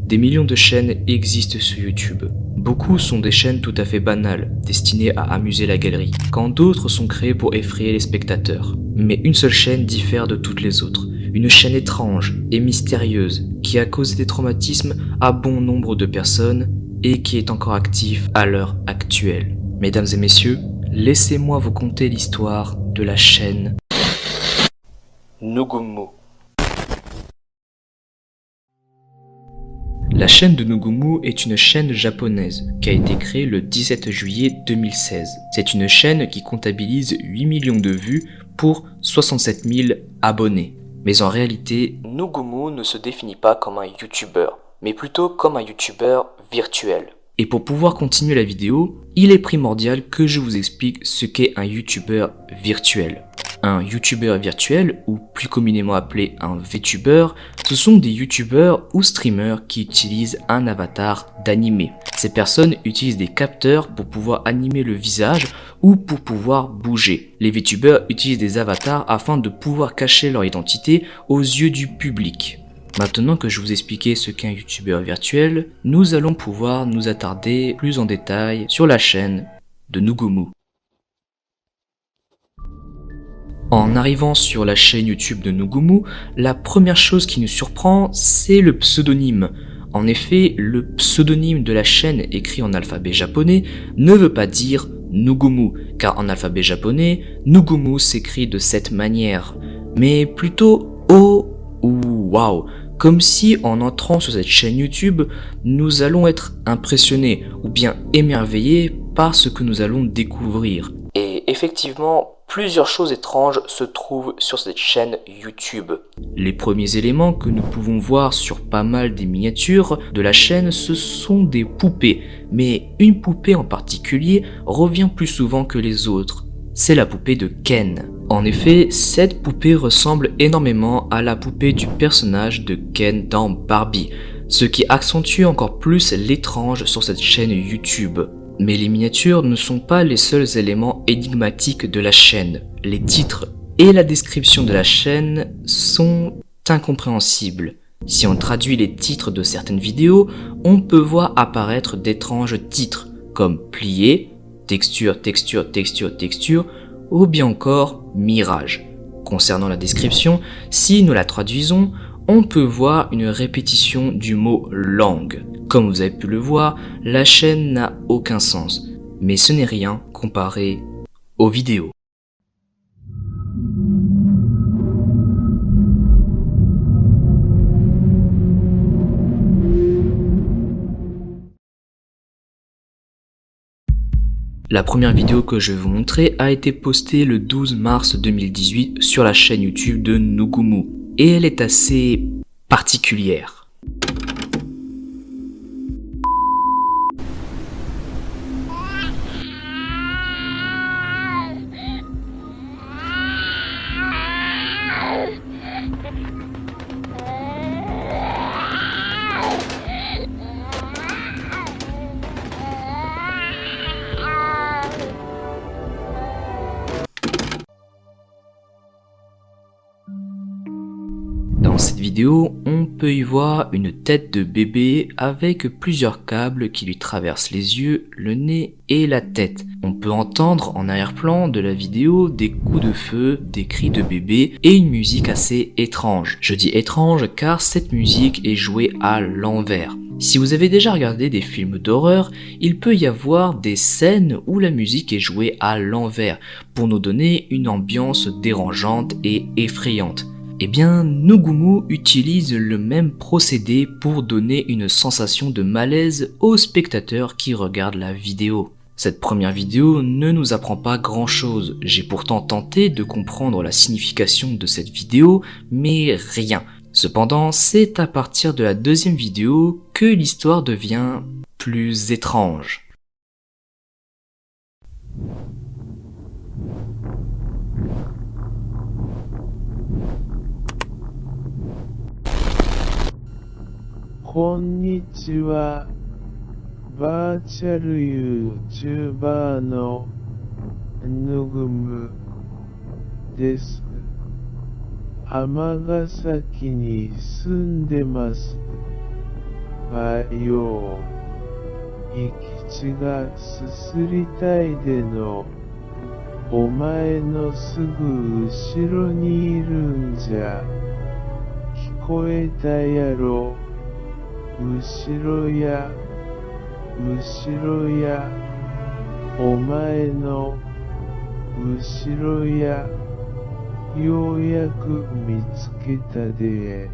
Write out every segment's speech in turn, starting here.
Des millions de chaînes existent sur YouTube. Beaucoup sont des chaînes tout à fait banales, destinées à amuser la galerie, quand d'autres sont créées pour effrayer les spectateurs. Mais une seule chaîne diffère de toutes les autres. Une chaîne étrange et mystérieuse qui a causé des traumatismes à bon nombre de personnes et qui est encore active à l'heure actuelle. Mesdames et messieurs, laissez-moi vous conter l'histoire de la chaîne Nugumu. La chaîne de Nugumu est une chaîne japonaise qui a été créée le 17 juillet 2016. C'est une chaîne qui comptabilise 8 millions de vues pour 67 000 abonnés. Mais en réalité, Nugumu ne se définit pas comme un YouTuber, mais plutôt comme un YouTuber virtuel. Et pour pouvoir continuer la vidéo, il est primordial que je vous explique ce qu'est un YouTuber virtuel. Un YouTuber virtuel, ou plus communément appelé un VTuber, ce sont des YouTubers ou streamers qui utilisent un avatar d'animé. Ces personnes utilisent des capteurs pour pouvoir animer le visage ou pour pouvoir bouger. Les VTubers utilisent des avatars afin de pouvoir cacher leur identité aux yeux du public. Maintenant que je vous ai expliqué ce qu'est un YouTuber virtuel, nous allons pouvoir nous attarder plus en détail sur la chaîne de Nugumu. En arrivant sur la chaîne YouTube de Nugumu, la première chose qui nous surprend, c'est le pseudonyme. En effet, le pseudonyme de la chaîne écrit en alphabet japonais ne veut pas dire Nugumu, car en alphabet japonais, Nugumu s'écrit de cette manière, mais plutôt O ou Wow, comme si en entrant sur cette chaîne YouTube, nous allons être impressionnés ou bien émerveillés par ce que nous allons découvrir. Et effectivement, plusieurs choses étranges se trouvent sur cette chaîne YouTube. Les premiers éléments que nous pouvons voir sur pas mal des miniatures de la chaîne, ce sont des poupées. Mais une poupée en particulier revient plus souvent que les autres. C'est la poupée de Ken. En effet, cette poupée ressemble énormément à la poupée du personnage de Ken dans Barbie, ce qui accentue encore plus l'étrange sur cette chaîne YouTube. Mais les miniatures ne sont pas les seuls éléments énigmatiques de la chaîne. Les titres et la description de la chaîne sont incompréhensibles. Si on traduit les titres de certaines vidéos, on peut voir apparaître d'étranges titres comme plié, texture, texture, texture, texture, ou bien encore mirage. Concernant la description, si nous la traduisons, on peut voir une répétition du mot langue. Comme vous avez pu le voir, la chaîne n'a aucun sens, mais ce n'est rien comparé aux vidéos. La première vidéo que je vais vous montrer a été postée le 12 mars 2018 sur la chaîne YouTube de Nugumu, et elle est assez particulière. Dans cette vidéo, on peut y voir une tête de bébé avec plusieurs câbles qui lui traversent les yeux, le nez et la tête. On peut entendre en arrière-plan de la vidéo des coups de feu, des cris de bébé et une musique assez étrange. Je dis étrange car cette musique est jouée à l'envers. Si vous avez déjà regardé des films d'horreur, il peut y avoir des scènes où la musique est jouée à l'envers pour nous donner une ambiance dérangeante et effrayante. Eh bien, Nugumu utilise le même procédé pour donner une sensation de malaise aux spectateurs qui regardent la vidéo. Cette première vidéo ne nous apprend pas grand chose, j'ai pourtant tenté de comprendre la signification de cette vidéo, mais rien. Cependant, c'est à partir de la deuxième vidéo que l'histoire devient plus étrange. Konnichiwa, バーチャル YouTuber のヌグムです。尼崎に住んでます。はよう、生き血がすすりたいでの、お前のすぐ後ろにいるんじゃ、聞こえたやろ、後ろや、後ろや、お前の後ろや、ようやく見つけたで。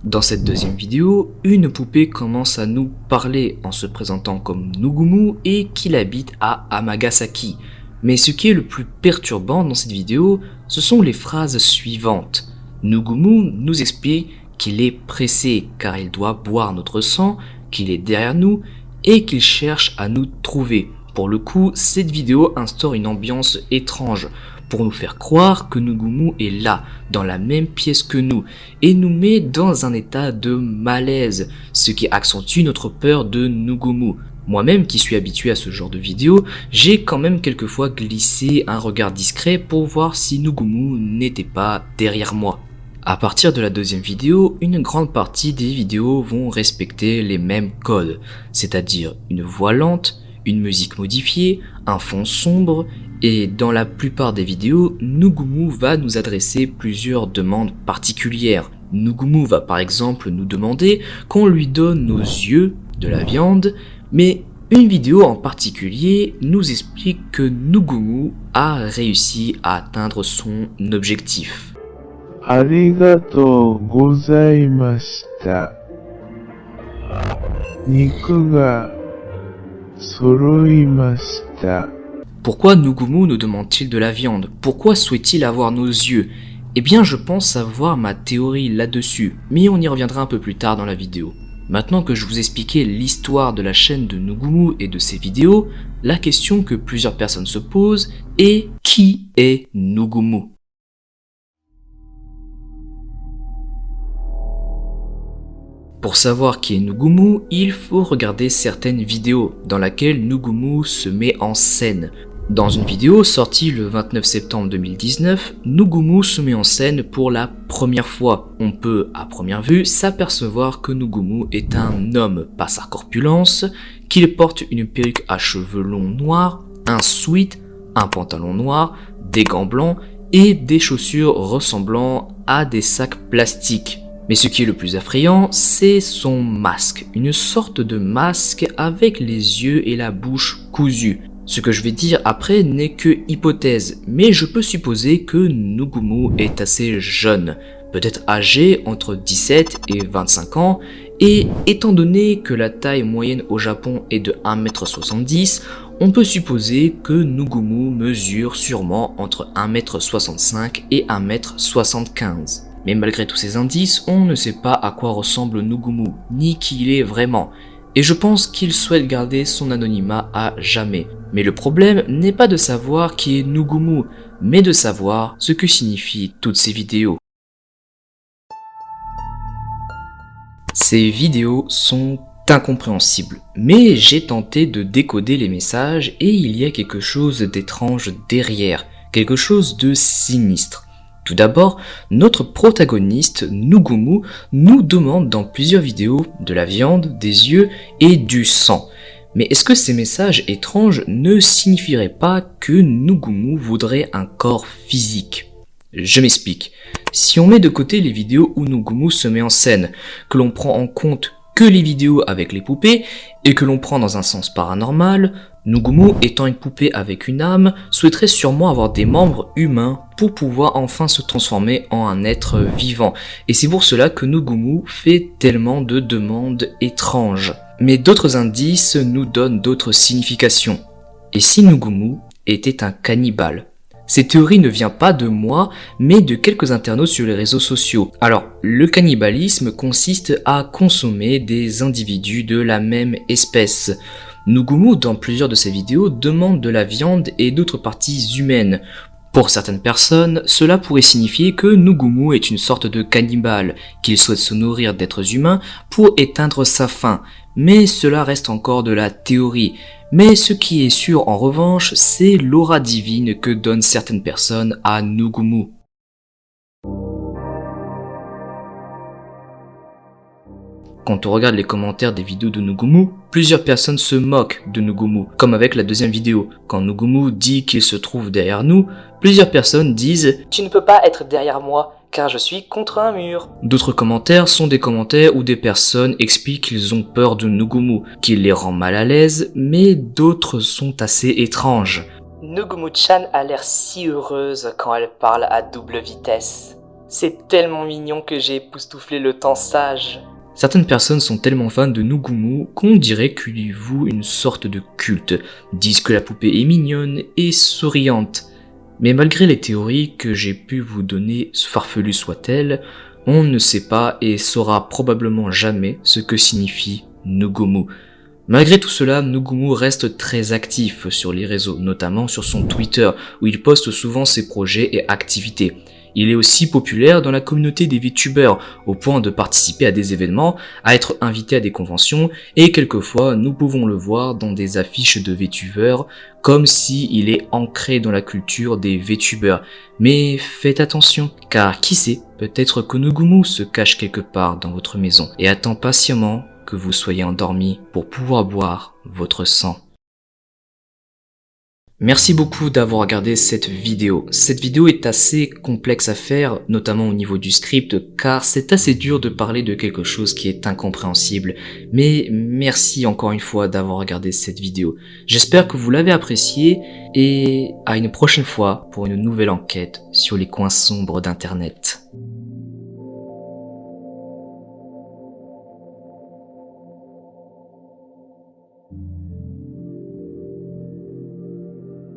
Dans cette deuxième vidéo, une poupée commence à nous parler en se présentant comme Nugumu et qu'il habite à Amagasaki. Mais ce qui est le plus perturbant dans cette vidéo, ce sont les phrases suivantes. Nugumu nous explique qu'il est pressé car il doit boire notre sang, qu'il est derrière nous et qu'il cherche à nous trouver. Pour le coup, cette vidéo instaure une ambiance étrange pour nous faire croire que Nugumu est là, dans la même pièce que nous, et nous met dans un état de malaise, ce qui accentue notre peur de Nugumu. Moi-même qui suis habitué à ce genre de vidéo, j'ai quand même quelquefois glissé un regard discret pour voir si Nugumu n'était pas derrière moi. À partir de la deuxième vidéo, une grande partie des vidéos vont respecter les mêmes codes, c'est-à-dire une voix lente, une musique modifiée, un fond sombre, et dans la plupart des vidéos, Nugumu va nous adresser plusieurs demandes particulières. Nugumu va par exemple nous demander qu'on lui donne nos yeux, de la viande, mais une vidéo en particulier nous explique que Nugumu a réussi à atteindre son objectif. ありがとうございました。肉が揃いました。 Pourquoi Nugumu nous demande-t-il de la viande? Pourquoi souhaite-t-il avoir nos yeux? Eh bien, je pense avoir ma théorie là-dessus, mais on y reviendra un peu plus tard dans la vidéo. Maintenant que je vous ai expliqué l'histoire de la chaîne de Nugumu et de ses vidéos, la question que plusieurs personnes se posent est: qui est Nugumu? Pour savoir qui est Nugumu, il faut regarder certaines vidéos dans lesquelles Nugumu se met en scène. Dans une vidéo sortie le 29 septembre 2019, Nugumu se met en scène pour la première fois. On peut, à première vue, s'apercevoir que Nugumu est un homme par sa corpulence, qu'il porte une perruque à cheveux longs noirs, un sweat, un pantalon noir, des gants blancs et des chaussures ressemblant à des sacs plastiques. Mais ce qui est le plus effrayant, c'est son masque, une sorte de masque avec les yeux et la bouche cousus. Ce que je vais dire après n'est que hypothèse, mais je peux supposer que Nugumu est assez jeune, peut-être âgé entre 17 et 25 ans, et étant donné que la taille moyenne au Japon est de 1m70, on peut supposer que Nugumu mesure sûrement entre 1m65 et 1m75. Mais malgré tous ces indices, on ne sait pas à quoi ressemble Nugumu, ni qui il est vraiment. Et je pense qu'il souhaite garder son anonymat à jamais. Mais le problème n'est pas de savoir qui est Nugumu, mais de savoir ce que signifient toutes ces vidéos. Ces vidéos sont incompréhensibles, mais j'ai tenté de décoder les messages et il y a quelque chose d'étrange derrière, quelque chose de sinistre. Tout d'abord, notre protagoniste, Nugumu, nous demande dans plusieurs vidéos de la viande, des yeux et du sang. Mais est-ce que ces messages étranges ne signifieraient pas que Nugumu voudrait un corps physique? Je m'explique. Si on met de côté les vidéos où Nugumu se met en scène, que l'on prend en compte que les vidéos avec les poupées, et que l'on prend dans un sens paranormal, Nugumu, étant une poupée avec une âme, souhaiterait sûrement avoir des membres humains pour pouvoir enfin se transformer en un être vivant. Et c'est pour cela que Nugumu fait tellement de demandes étranges. Mais d'autres indices nous donnent d'autres significations. Et si Nugumu était un cannibale? Cette théorie ne vient pas de moi, mais de quelques internautes sur les réseaux sociaux. Alors, le cannibalisme consiste à consommer des individus de la même espèce. Nugumu, dans plusieurs de ses vidéos, demande de la viande et d'autres parties humaines. Pour certaines personnes, cela pourrait signifier que Nugumu est une sorte de cannibale, qu'il souhaite se nourrir d'êtres humains pour éteindre sa faim. Mais cela reste encore de la théorie. Mais ce qui est sûr en revanche, c'est l'aura divine que donnent certaines personnes à Nugumu. Quand on regarde les commentaires des vidéos de Nugumu, plusieurs personnes se moquent de Nugumu, comme avec la deuxième vidéo. Quand Nugumu dit qu'il se trouve derrière nous, plusieurs personnes disent « Tu ne peux pas être derrière moi, car je suis contre un mur ». D'autres commentaires sont des commentaires où des personnes expliquent qu'ils ont peur de Nugumu, qu'il les rend mal à l'aise, mais d'autres sont assez étranges. Nugumu-chan a l'air si heureuse quand elle parle à double vitesse. C'est tellement mignon que j'ai époustouflé le temps sage. Certaines personnes sont tellement fans de Nugumu qu'on dirait qu'ils lui vouent une sorte de culte, disent que la poupée est mignonne et souriante. Mais malgré les théories que j'ai pu vous donner, farfelues soient-elles, on ne sait pas et saura probablement jamais ce que signifie Nugumu. Malgré tout cela, Nugumu reste très actif sur les réseaux, notamment sur son Twitter, où il poste souvent ses projets et activités. Il est aussi populaire dans la communauté des VTubers, au point de participer à des événements, à être invité à des conventions, et quelquefois nous pouvons le voir dans des affiches de VTubers, comme si il est ancré dans la culture des VTubers. Mais faites attention, car qui sait, peut-être que Nugumu se cache quelque part dans votre maison, et attend patiemment que vous soyez endormi pour pouvoir boire votre sang. Merci beaucoup d'avoir regardé cette vidéo. Cette vidéo est assez complexe à faire, notamment au niveau du script, car c'est assez dur de parler de quelque chose qui est incompréhensible. Mais merci encore une fois d'avoir regardé cette vidéo. J'espère que vous l'avez appréciée et à une prochaine fois pour une nouvelle enquête sur les coins sombres d'internet.